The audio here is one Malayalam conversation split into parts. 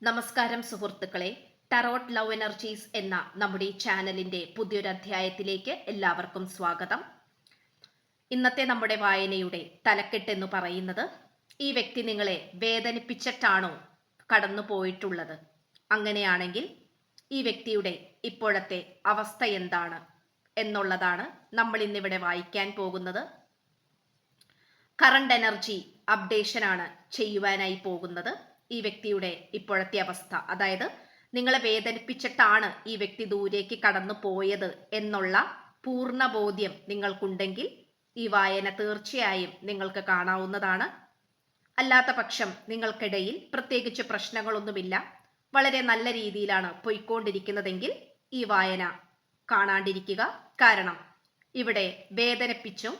നമസ്കാരം സുഹൃത്തുക്കളെ, ടറോട്ട് ലവ് എനർജീസ് എന്ന നമ്മുടെ ഈ ചാനലിന്റെ പുതിയൊരു അധ്യായത്തിലേക്ക് എല്ലാവർക്കും സ്വാഗതം. ഇന്നത്തെ നമ്മുടെ വായനയുടെ തലക്കെട്ട് എന്ന് പറയുന്നത്, ഈ വ്യക്തി നിങ്ങളെ വേദനിപ്പിച്ചിട്ടാണോ കടന്നു പോയിട്ടുള്ളത്? അങ്ങനെയാണെങ്കിൽ ഈ വ്യക്തിയുടെ ഇപ്പോഴത്തെ അവസ്ഥ എന്താണ് എന്നുള്ളതാണ് നമ്മൾ ഇന്നിവിടെ വായിക്കാൻ പോകുന്നത്. കറണ്ട് എനർജി അപ്ഡേഷനാണ് ചെയ്യുവാനായി പോകുന്നത്. ഈ വ്യക്തിയുടെ ഇപ്പോഴത്തെ അവസ്ഥ, അതായത് നിങ്ങളെ വേദനിപ്പിച്ചിട്ടാണ് ഈ വ്യക്തി ദൂരേക്ക് കടന്നു പോയത് എന്നുള്ള പൂർണ്ണ ബോധ്യം നിങ്ങൾക്കുണ്ടെങ്കിൽ ഈ വായന തീർച്ചയായും നിങ്ങൾക്ക് കാണാവുന്നതാണ്. അല്ലാത്ത പക്ഷം നിങ്ങൾക്കിടയിൽ പ്രത്യേകിച്ച് പ്രശ്നങ്ങളൊന്നുമില്ല, വളരെ നല്ല രീതിയിലാണ് പോയിക്കൊണ്ടിരിക്കുന്നതെങ്കിൽ ഈ വായന കാണാണ്ടിരിക്കുക. കാരണം ഇവിടെ വേദനിപ്പിച്ചും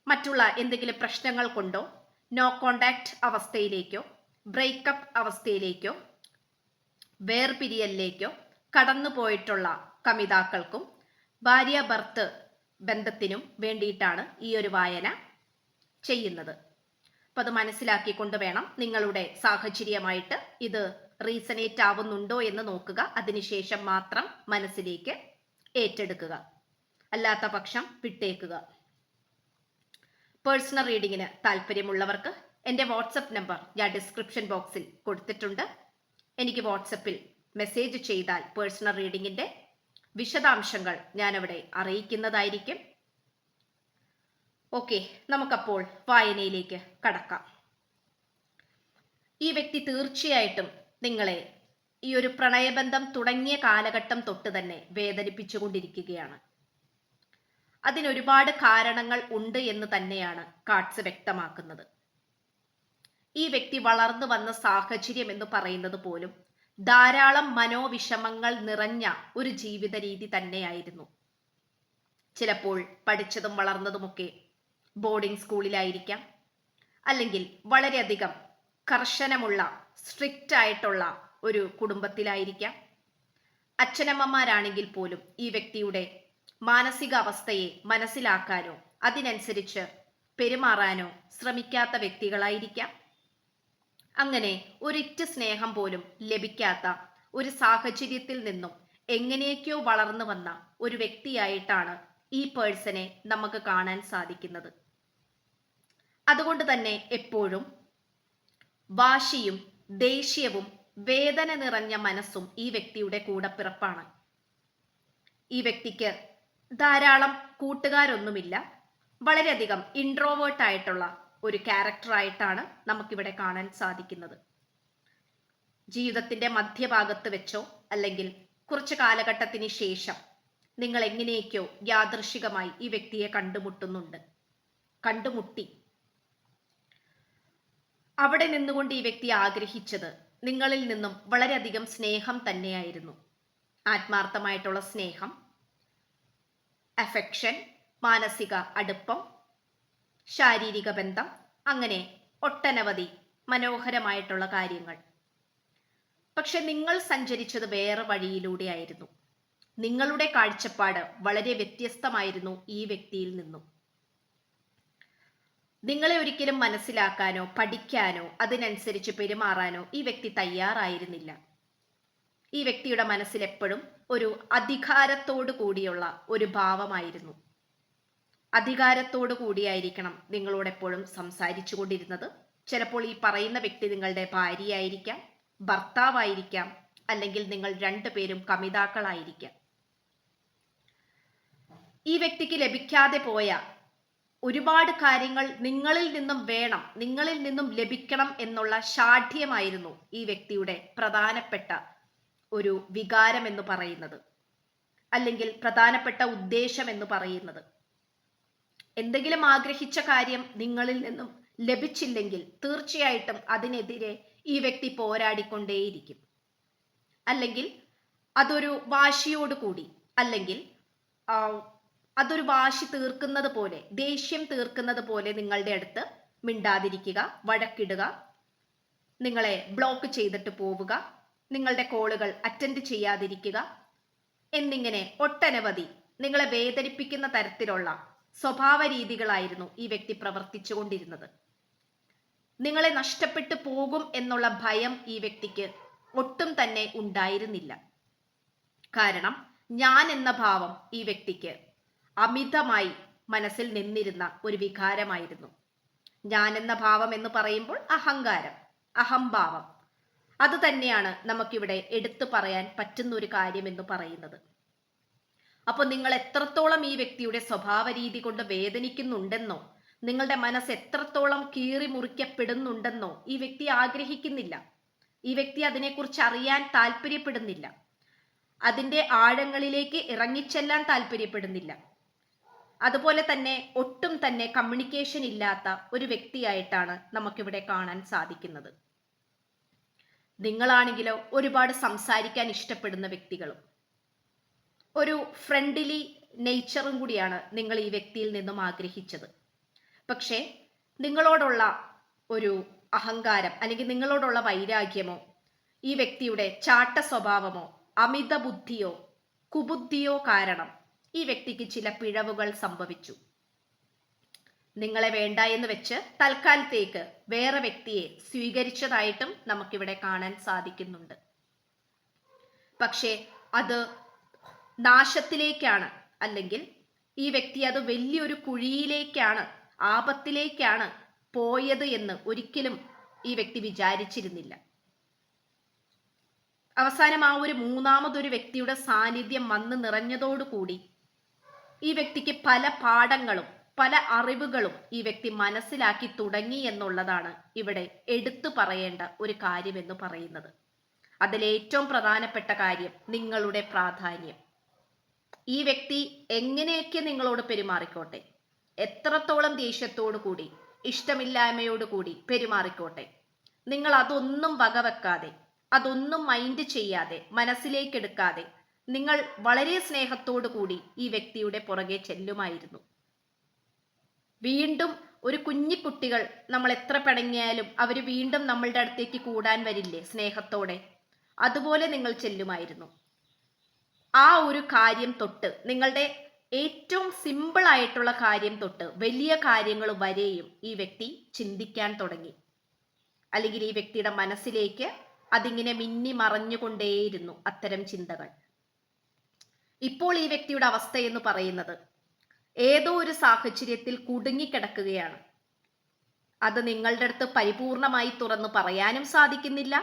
മറ്റുള്ള എന്തെങ്കിലും പ്രശ്നങ്ങൾ കൊണ്ടോ, നോ കോണ്ടാക്ട് അവസ്ഥയിലേക്കോ, ബ്രേക്കപ്പ് അവസ്ഥയിലേക്കോ, വേർപിരിയലിലേക്കോ കടന്നു പോയിട്ടുള്ള കമിതാക്കൾക്കും ഭാര്യ ഭർത്ത് ബന്ധത്തിനും വേണ്ടിയിട്ടാണ് ഈ ഒരു വായന ചെയ്യുന്നത്. അപ്പം അത് മനസ്സിലാക്കിക്കൊണ്ട് വേണം നിങ്ങളുടെ സാഹചര്യമായിട്ട് ഇത് റീസണേറ്റ് ആവുന്നുണ്ടോ എന്ന് നോക്കുക. അതിനുശേഷം മാത്രം മനസ്സിലേക്ക് ഏറ്റെടുക്കുക, അല്ലാത്ത പക്ഷം വിട്ടേക്കുക. പേഴ്സണൽ റീഡിങ്ങിന് താല്പര്യമുള്ളവർക്ക് എൻ്റെ വാട്സപ്പ് നമ്പർ ഞാൻ ഡിസ്ക്രിപ്ഷൻ ബോക്സിൽ കൊടുത്തിട്ടുണ്ട്. എനിക്ക് വാട്സപ്പിൽ മെസ്സേജ് ചെയ്താൽ പേഴ്സണൽ റീഡിങ്ങിൻ്റെ വിശദാംശങ്ങൾ ഞാനവിടെ അറിയിക്കുന്നതായിരിക്കും. ഓക്കെ, നമുക്കപ്പോൾ വായനയിലേക്ക് കടക്കാം. ഈ വ്യക്തി തീർച്ചയായിട്ടും നിങ്ങളെ ഈ ഒരു പ്രണയബന്ധം തുടങ്ങിയ കാലഘട്ടം തൊട്ട് തന്നെ വേദനിപ്പിച്ചുകൊണ്ടിരിക്കുകയാണ്. അതിനൊരുപാട് കാരണങ്ങൾ ഉണ്ട് എന്ന് തന്നെയാണ് കാർഡ്സ് വ്യക്തമാക്കുന്നത്. ഈ വ്യക്തി വളർന്നു വന്ന സാഹചര്യം എന്ന് പറയുന്നത് പോലും ധാരാളം മനോവിഷമങ്ങൾ നിറഞ്ഞ ഒരു ജീവിത രീതി തന്നെയായിരുന്നു. ചിലപ്പോൾ പഠിച്ചതും വളർന്നതുമൊക്കെ ബോർഡിംഗ് സ്കൂളിലായിരിക്കാം, അല്ലെങ്കിൽ വളരെയധികം കർശനമുള്ള സ്ട്രിക്റ്റ് ആയിട്ടുള്ള ഒരു കുടുംബത്തിലായിരിക്കാം. അച്ഛനമ്മമാരാണെങ്കിൽ പോലും ഈ വ്യക്തിയുടെ മാനസികാവസ്ഥയെ മനസ്സിലാക്കാനോ അതിനനുസരിച്ച് പെരുമാറാനോ ശ്രമിക്കാത്ത വ്യക്തികളായിരിക്കാം. അങ്ങനെ ഒരിറ്റ് സ്നേഹം പോലും ലഭിക്കാത്ത ഒരു സാഹചര്യത്തിൽ നിന്നും എങ്ങനെയൊക്കെയോ വളർന്നു വന്ന ഒരു വ്യക്തിയായിട്ടാണ് ഈ പേഴ്സണെ നമുക്ക് കാണാൻ സാധിക്കുന്നത്. അതുകൊണ്ട് തന്നെ എപ്പോഴും വാശിയും ദേഷ്യവും വേദന നിറഞ്ഞ മനസ്സും ഈ വ്യക്തിയുടെ കൂടപ്പിറപ്പാണ്. ഈ വ്യക്തിക്ക് ധാരാളം കൂട്ടുകാരൊന്നുമില്ല. വളരെയധികം ഇൻട്രോവേർട്ട് ആയിട്ടുള്ള ഒരു ക്യാരക്ടറായിട്ടാണ് നമുക്കിവിടെ കാണാൻ സാധിക്കുന്നത്. ജീവിതത്തിന്റെ മധ്യഭാഗത്ത് വെച്ചോ അല്ലെങ്കിൽ കുറച്ച് കാലഘട്ടത്തിന് ശേഷം നിങ്ങൾ എങ്ങനെയൊക്കെയോ യാദൃശികമായി ഈ വ്യക്തിയെ കണ്ടുമുട്ടി. അവിടെ നിന്നുകൊണ്ട് ഈ വ്യക്തി ആഗ്രഹിച്ചത് നിങ്ങളിൽ നിന്നും വളരെയധികം സ്നേഹം തന്നെയായിരുന്നു. ആത്മാർത്ഥമായിട്ടുള്ള സ്നേഹം, അഫെക്ഷൻ, മാനസിക അടുപ്പം, ശാരീരിക ബന്ധം, അങ്ങനെ ഒട്ടനവധി മനോഹരമായിട്ടുള്ള കാര്യങ്ങൾ. പക്ഷെ നിങ്ങൾ സഞ്ചരിച്ചത് വേറെ വഴിയിലൂടെയായിരുന്നു. നിങ്ങളുടെ കാഴ്ചപ്പാട് വളരെ വ്യത്യസ്തമായിരുന്നു ഈ വ്യക്തിയിൽ നിന്നും. നിങ്ങളെ ഒരിക്കലും മനസ്സിലാക്കാനോ പഠിക്കാനോ അതിനനുസരിച്ച് പെരുമാറാനോ ഈ വ്യക്തി തയ്യാറായിരുന്നില്ല. ഈ വ്യക്തിയുടെ മനസ്സിൽ എപ്പോഴും ഒരു അധികാരത്തോടു കൂടിയുള്ള ഒരു ഭാവമായിരുന്നു. അധികാരത്തോടു കൂടിയായിരിക്കണം നിങ്ങളോട് എപ്പോഴും സംസാരിച്ചു കൊണ്ടിരുന്നത്. ചിലപ്പോൾ ഈ പറയുന്ന വ്യക്തി നിങ്ങളുടെ ഭാര്യയായിരിക്കാം, ഭർത്താവായിരിക്കാം, അല്ലെങ്കിൽ നിങ്ങൾ രണ്ടുപേരും കമിതാക്കളായിരിക്കാം. ഈ വ്യക്തിക്ക് ലഭിക്കാതെ പോയ ഒരുപാട് കാര്യങ്ങൾ നിങ്ങളിൽ നിന്നും വേണം, നിങ്ങളിൽ നിന്നും ലഭിക്കണം എന്നുള്ള ശാഠ്യമായിരുന്നു ഈ വ്യക്തിയുടെ പ്രധാനപ്പെട്ട ഒരു വികാരം എന്ന് പറയുന്നത്, അല്ലെങ്കിൽ പ്രധാനപ്പെട്ട ഉദ്ദേശം എന്ന് പറയുന്നത്. എന്തെങ്കിലും ആഗ്രഹിച്ച കാര്യം നിങ്ങളിൽ നിന്നും ലഭിച്ചില്ലെങ്കിൽ തീർച്ചയായിട്ടും അതിനെതിരെ ഈ വ്യക്തി പോരാടിക്കൊണ്ടേയിരിക്കും. അല്ലെങ്കിൽ അതൊരു വാശിയോടുകൂടി, അല്ലെങ്കിൽ അതൊരു വാശി തീർക്കുന്നത് പോലെ, ദേഷ്യം തീർക്കുന്നത് പോലെ നിങ്ങളുടെ അടുത്ത് മിണ്ടാതിരിക്കുക, വഴക്കിടുക, നിങ്ങളെ ബ്ലോക്ക് ചെയ്തിട്ട് പോവുക, നിങ്ങളുടെ കോളുകൾ അറ്റൻഡ് ചെയ്യാതിരിക്കുക എന്നിങ്ങനെ ഒട്ടനവധി നിങ്ങളെ വേദനിപ്പിക്കുന്ന തരത്തിലുള്ള സ്വഭാവ രീതികളായിരുന്നു ഈ വ്യക്തി പ്രവർത്തിച്ചു കൊണ്ടിരുന്നത്. നിങ്ങളെ നഷ്ടപ്പെട്ടു പോകും എന്നുള്ള ഭയം ഈ വ്യക്തിക്ക് ഒട്ടും തന്നെ ഉണ്ടായിരുന്നില്ല. കാരണം ഞാൻ എന്ന ഭാവം ഈ വ്യക്തിക്ക് അമിതമായി മനസ്സിൽ നിന്നിരുന്ന ഒരു വികാരമായിരുന്നു. ഞാൻ എന്ന ഭാവം എന്ന് പറയുമ്പോൾ അഹങ്കാരം, അഹംഭാവം, അത് തന്നെയാണ് നമുക്കിവിടെ എടുത്തു പറയാൻ പറ്റുന്ന ഒരു കാര്യം എന്ന് പറയുന്നത്. അപ്പോൾ നിങ്ങൾ എത്രത്തോളം ഈ വ്യക്തിയുടെ സ്വഭാവ രീതി കൊണ്ട് വേദനിക്കുന്നുണ്ടെന്നോ, നിങ്ങളുടെ മനസ്സ് എത്രത്തോളം കീറി മുറിക്കപ്പെടുന്നുണ്ടെന്നോ ഈ വ്യക്തി ആഗ്രഹിക്കുന്നില്ല. ഈ വ്യക്തി അതിനെക്കുറിച്ച് അറിയാൻ താല്പര്യപ്പെടുന്നില്ല. അതിൻ്റെ ആഴങ്ങളിലേക്ക് ഇറങ്ങിച്ചെല്ലാൻ താല്പര്യപ്പെടുന്നില്ല. അതുപോലെ തന്നെ ഒട്ടും തന്നെ കമ്മ്യൂണിക്കേഷൻ ഇല്ലാത്ത ഒരു വ്യക്തിയായിട്ടാണ് നമുക്കിവിടെ കാണാൻ സാധിക്കുന്നത്. നിങ്ങളാണെങ്കിലോ ഒരുപാട് സംസാരിക്കാൻ ഇഷ്ടപ്പെടുന്ന വ്യക്തികളും ഒരു ഫ്രണ്ട്ലി നേച്ചറും കൂടിയാണ് നിങ്ങൾ ഈ വ്യക്തിയിൽ നിന്നും ആഗ്രഹിച്ചത്. പക്ഷേ നിങ്ങളോടുള്ള ഒരു അഹങ്കാരം അല്ലെങ്കിൽ നിങ്ങളോടുള്ള വൈരാഗ്യമോ, ഈ വ്യക്തിയുടെ ചാട്ട സ്വഭാവമോ, അമിത ബുദ്ധിയോ കുബുദ്ധിയോ കാരണം ഈ വ്യക്തിക്ക് ചില പിഴവുകൾ സംഭവിച്ചു. നിങ്ങളെ വേണ്ട എന്ന് വെച്ച് തൽക്കാലത്തേക്ക് വേറെ വ്യക്തിയെ സ്വീകരിച്ചതായിട്ടും നമുക്കിവിടെ കാണാൻ സാധിക്കുന്നുണ്ട്. പക്ഷേ അത് നാശത്തിലേക്കാണ്, അല്ലെങ്കിൽ ഈ വ്യക്തി അത് വലിയൊരു കുഴിയിലേക്കാണ്, ആപത്തിലേക്കാണ് പോയത് എന്ന് ഒരിക്കലും ഈ വ്യക്തി വിചാരിച്ചിരുന്നില്ല. അവസാനം ആ ഒരു മൂന്നാമതൊരു വ്യക്തിയുടെ സാന്നിധ്യം വന്ന് നിറഞ്ഞതോടുകൂടി ഈ വ്യക്തിക്ക് പല പാഠങ്ങളും പല അറിവുകളും ഈ വ്യക്തി മനസ്സിലാക്കി തുടങ്ങി എന്നുള്ളതാണ് ഇവിടെ എടുത്തു പറയേണ്ട ഒരു കാര്യം എന്ന് പറയുന്നത്. അതിലേറ്റവും പ്രധാനപ്പെട്ട കാര്യം നിങ്ങളുടെ പ്രാധാന്യം. ഈ വ്യക്തി എങ്ങനെയൊക്കെ നിങ്ങളോട് പെരുമാറിക്കോട്ടെ, എത്രത്തോളം ദേഷ്യത്തോടു കൂടി ഇഷ്ടമില്ലായ്മയോടു കൂടി പെരുമാറിക്കോട്ടെ, നിങ്ങൾ അതൊന്നും വകവെക്കാതെ, അതൊന്നും മൈൻഡ് ചെയ്യാതെ, മനസ്സിലേക്കെടുക്കാതെ നിങ്ങൾ വളരെ സ്നേഹത്തോടു കൂടി ഈ വ്യക്തിയുടെ പുറകെ ചെല്ലുമായിരുന്നു. വീണ്ടും ഒരു കുഞ്ഞിക്കുട്ടികൾ നമ്മൾ എത്ര പിണങ്ങിയാലും അവർ വീണ്ടും നമ്മളുടെ അടുത്തേക്ക് കൂടാൻ വരില്ലേ സ്നേഹത്തോടെ? അതുപോലെ നിങ്ങൾ ചെല്ലുമായിരുന്നു. ആ ഒരു കാര്യം തൊട്ട്, നിങ്ങളുടെ ഏറ്റവും സിമ്പിൾ ആയിട്ടുള്ള കാര്യം തൊട്ട് വലിയ കാര്യങ്ങൾ വരെയും ഈ വ്യക്തി ചിന്തിക്കാൻ തുടങ്ങി. അല്ലെങ്കിൽ ഈ വ്യക്തിയുടെ മനസ്സിലേക്ക് അതിങ്ങനെ മിന്നി മറഞ്ഞുകൊണ്ടേയിരുന്നു അത്തരം ചിന്തകൾ. ഇപ്പോൾ ഈ വ്യക്തിയുടെ അവസ്ഥ എന്ന് പറയുന്നത് ഏതോ ഒരു സാഹചര്യത്തിൽ കുടുങ്ങിക്കിടക്കുകയാണ്. അത് നിങ്ങളുടെ അടുത്ത് പരിപൂർണമായി തുറന്നു പറയാനും സാധിക്കുന്നില്ല,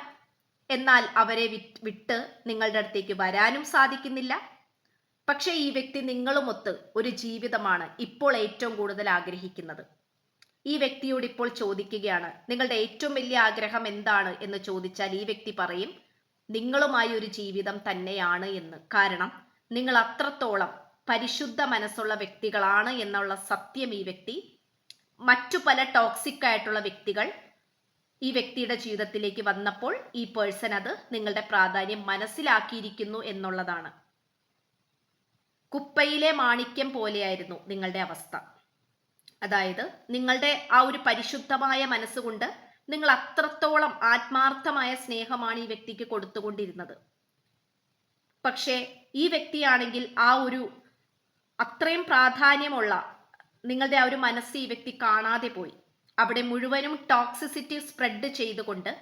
എന്നാൽ അവരെ വിട്ട് നിങ്ങളുടെ അടുത്തേക്ക് വരാനും സാധിക്കുന്നില്ല. പക്ഷെ ഈ വ്യക്തി നിങ്ങളുമൊത്ത് ഒരു ജീവിതമാണ് ഇപ്പോൾ ഏറ്റവും കൂടുതൽ ആഗ്രഹിക്കുന്നത്. ഈ വ്യക്തിയോട് ഇപ്പോൾ ചോദിക്കുകയാണ്, നിങ്ങളുടെ ഏറ്റവും വലിയ ആഗ്രഹം എന്താണ് എന്ന് ചോദിച്ചാൽ ഈ വ്യക്തി പറയും നിങ്ങളുമായി ഒരു ജീവിതം തന്നെയാണ് എന്ന്. കാരണം നിങ്ങൾ അത്രത്തോളം പരിശുദ്ധ മനസ്സുള്ള വ്യക്തികളാണ് എന്നുള്ള സത്യം ഈ വ്യക്തി, മറ്റു പല ടോക്സിക് ആയിട്ടുള്ള വ്യക്തികൾ ഈ വ്യക്തിയുടെ ജീവിതത്തിലേക്ക് വന്നപ്പോൾ ഈ പേഴ്സൺ അത് നിങ്ങളുടെ പ്രാധാന്യം മനസ്സിലാക്കിയിരിക്കുന്നു എന്നുള്ളതാണ്. കുപ്പയിലെ മാണിക്യം പോലെയായിരുന്നു നിങ്ങളുടെ അവസ്ഥ. അതായത് നിങ്ങളുടെ ആ ഒരു പരിശുദ്ധമായ മനസ്സുകൊണ്ട് നിങ്ങൾ അത്രത്തോളം ആത്മാർത്ഥമായ സ്നേഹമാണ് ഈ വ്യക്തിക്ക് കൊടുത്തുകൊണ്ടിരുന്നത്. പക്ഷേ ഈ വ്യക്തിയാണെങ്കിൽ ആ ഒരു അത്രയും പ്രാധാന്യമുള്ള നിങ്ങളുടെ ആ ഒരു മനസ്സ് ഈ വ്യക്തി കാണാതെ പോയി. അവിടെ മുഴുവനും ടോക്സിസിറ്റി സ്പ്രെഡ് ചെയ്തുകൊണ്ട്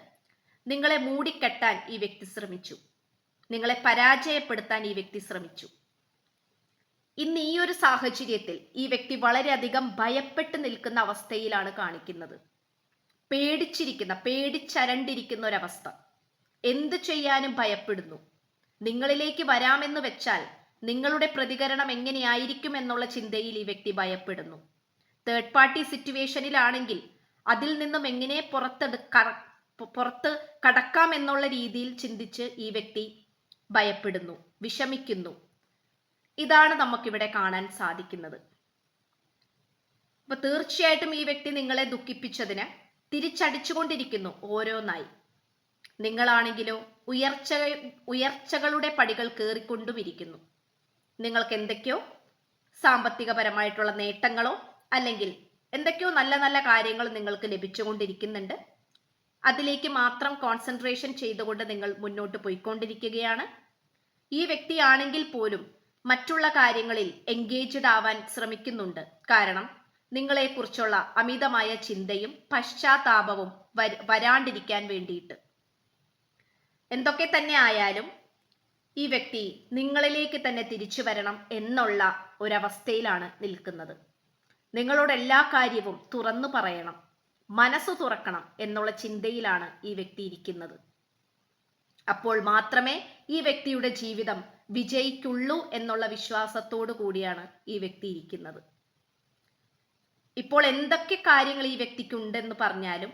നിങ്ങളെ മൂടിക്കെട്ടാൻ ഈ വ്യക്തി ശ്രമിച്ചു. നിങ്ങളെ പരാജയപ്പെടുത്താൻ ഈ വ്യക്തി ശ്രമിച്ചു. ഇന്ന് ഈ ഒരു സാഹചര്യത്തിൽ ഈ വ്യക്തി വളരെയധികം ഭയപ്പെട്ട് നിൽക്കുന്ന അവസ്ഥയിലാണ് കാണിക്കുന്നത്. പേടിച്ചരണ്ടിരിക്കുന്ന ഒരവസ്ഥ. എന്ത് ചെയ്യാനും ഭയപ്പെടുന്നു. നിങ്ങളിലേക്ക് വരാമെന്ന് വെച്ചാൽ നിങ്ങളുടെ പ്രതികരണം എങ്ങനെയായിരിക്കും എന്നുള്ള ചിന്തയിൽ ഈ വ്യക്തി ഭയപ്പെടുന്നു. തേർഡ് പാർട്ടി സിറ്റുവേഷനിലാണെങ്കിൽ അതിൽ നിന്നും എങ്ങനെ പുറത്ത് കടക്കാം എന്നുള്ള രീതിയിൽ ചിന്തിച്ച് ഈ വ്യക്തി ഭയപ്പെടുന്നു, വിഷമിക്കുന്നു. ഇതാണ് നമുക്കിവിടെ കാണാൻ സാധിക്കുന്നത്. അപ്പൊ തീർച്ചയായിട്ടും ഈ വ്യക്തി നിങ്ങളെ ദുഃഖിപ്പിച്ചതിന് തിരിച്ചടിച്ചുകൊണ്ടിരിക്കുന്നു ഓരോന്നായി. നിങ്ങളാണെങ്കിലോ ഉയർച്ചകളുടെ പടികൾ കയറിക്കൊണ്ടുമിരിക്കുന്നു. നിങ്ങൾക്ക് എന്തൊക്കെയോ സാമ്പത്തികപരമായിട്ടുള്ള നേട്ടങ്ങളോ അല്ലെങ്കിൽ എന്തൊക്കെയോ നല്ല നല്ല കാര്യങ്ങൾ നിങ്ങൾക്ക് ലഭിച്ചുകൊണ്ടിരിക്കുന്നുണ്ട്. അതിലേക്ക് മാത്രം കോൺസെൻട്രേഷൻ ചെയ്തുകൊണ്ട് നിങ്ങൾ മുന്നോട്ട് പോയിക്കൊണ്ടിരിക്കുകയാണ്. ഈ വ്യക്തിയാണെങ്കിൽ പോലും മറ്റുള്ള കാര്യങ്ങളിൽ എൻഗേജ്ഡ് ആവാൻ ശ്രമിക്കുന്നുണ്ട്. കാരണം നിങ്ങളെക്കുറിച്ചുള്ള അമിതമായ ചിന്തയും പശ്ചാത്താപവും വരാണ്ടിരിക്കാൻ വേണ്ടിയിട്ട്. എന്തൊക്കെ തന്നെ ആയാലും ഈ വ്യക്തി നിങ്ങളിലേക്ക് തന്നെ തിരിച്ചു വരണം എന്നുള്ള ഒരവസ്ഥയിലാണ് നിൽക്കുന്നത്. നിങ്ങളോട് എല്ലാ കാര്യവും തുറന്നു പറയണം, മനസ്സ് തുറക്കണം എന്നുള്ള ചിന്തയിലാണ് ഈ വ്യക്തി ഇരിക്കുന്നത്. അപ്പോൾ മാത്രമേ ഈ വ്യക്തിയുടെ ജീവിതം വിജയിക്കുള്ളൂ എന്നുള്ള വിശ്വാസത്തോടു കൂടിയാണ് ഈ വ്യക്തി ഇരിക്കുന്നത്. ഇപ്പോൾ എന്തൊക്കെ കാര്യങ്ങൾ ഈ വ്യക്തിക്കുണ്ടെന്ന് പറഞ്ഞാലും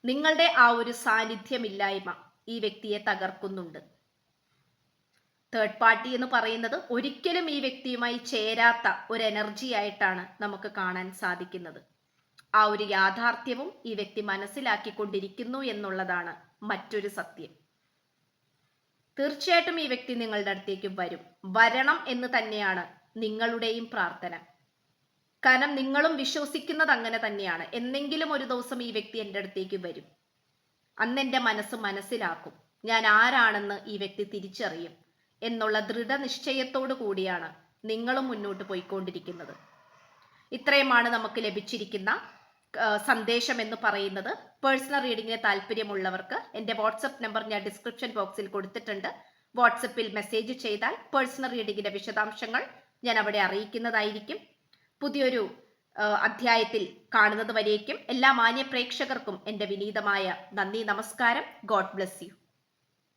നിങ്ങളുടെ ആ ഒരു സാന്നിധ്യമില്ലായ്മ ഈ വ്യക്തിയെ തകർക്കുന്നുണ്ട്. തേർഡ് പാർട്ടി എന്ന് പറയുന്നത് ഒരിക്കലും ഈ വ്യക്തിയുമായി ചേരാത്ത ഒരു എനർജി ആയിട്ടാണ് നമുക്ക് കാണാൻ സാധിക്കുന്നത്. ആ ഒരു യാഥാർത്ഥ്യവും ഈ വ്യക്തി മനസ്സിലാക്കിക്കൊണ്ടിരിക്കുന്നു എന്നുള്ളതാണ് മറ്റൊരു സത്യം. തീർച്ചയായിട്ടും ഈ വ്യക്തി നിങ്ങളുടെ അടുത്തേക്ക് വരണം എന്ന് തന്നെയാണ് നിങ്ങളുടെയും പ്രാർത്ഥന. കാരണം നിങ്ങളും വിശ്വസിക്കുന്നത് അങ്ങനെ തന്നെയാണ്. എന്നെങ്കിലും ഒരു ദിവസം ഈ വ്യക്തി എൻ്റെ അടുത്തേക്ക് വരും, അന്ന് എൻ്റെ മനസ്സ് മനസ്സിലാക്കും, ഞാൻ ആരാണെന്ന് ഈ വ്യക്തി തിരിച്ചറിയും എന്നുള്ള ദൃഢനിശ്ചയത്തോടു കൂടിയാണ് നിങ്ങളും മുന്നോട്ട് പോയിക്കൊണ്ടിരിക്കുന്നത്. ഇത്രയുമാണ് നമുക്ക് ലഭിച്ചിരിക്കുന്ന സന്ദേശം എന്ന് പറയുന്നത്. പേഴ്സണൽ റീഡിങ്ങിന് താല്പര്യമുള്ളവർക്ക് എൻ്റെ വാട്സപ്പ് നമ്പർ ഞാൻ ഡിസ്ക്രിപ്ഷൻ ബോക്സിൽ കൊടുത്തിട്ടുണ്ട്. വാട്സപ്പിൽ മെസ്സേജ് ചെയ്താൽ പേഴ്സണൽ റീഡിങ്ങിന്റെ വിശദാംശങ്ങൾ ഞാൻ അവിടെ അറിയിക്കുന്നതായിരിക്കും. പുതിയൊരു അധ്യായത്തിൽ കാണുന്നത് വരേക്കും എല്ലാ മാന്യ പ്രേക്ഷകർക്കും എൻ്റെ വിനീതമായ നന്ദി, നമസ്കാരം. God bless you.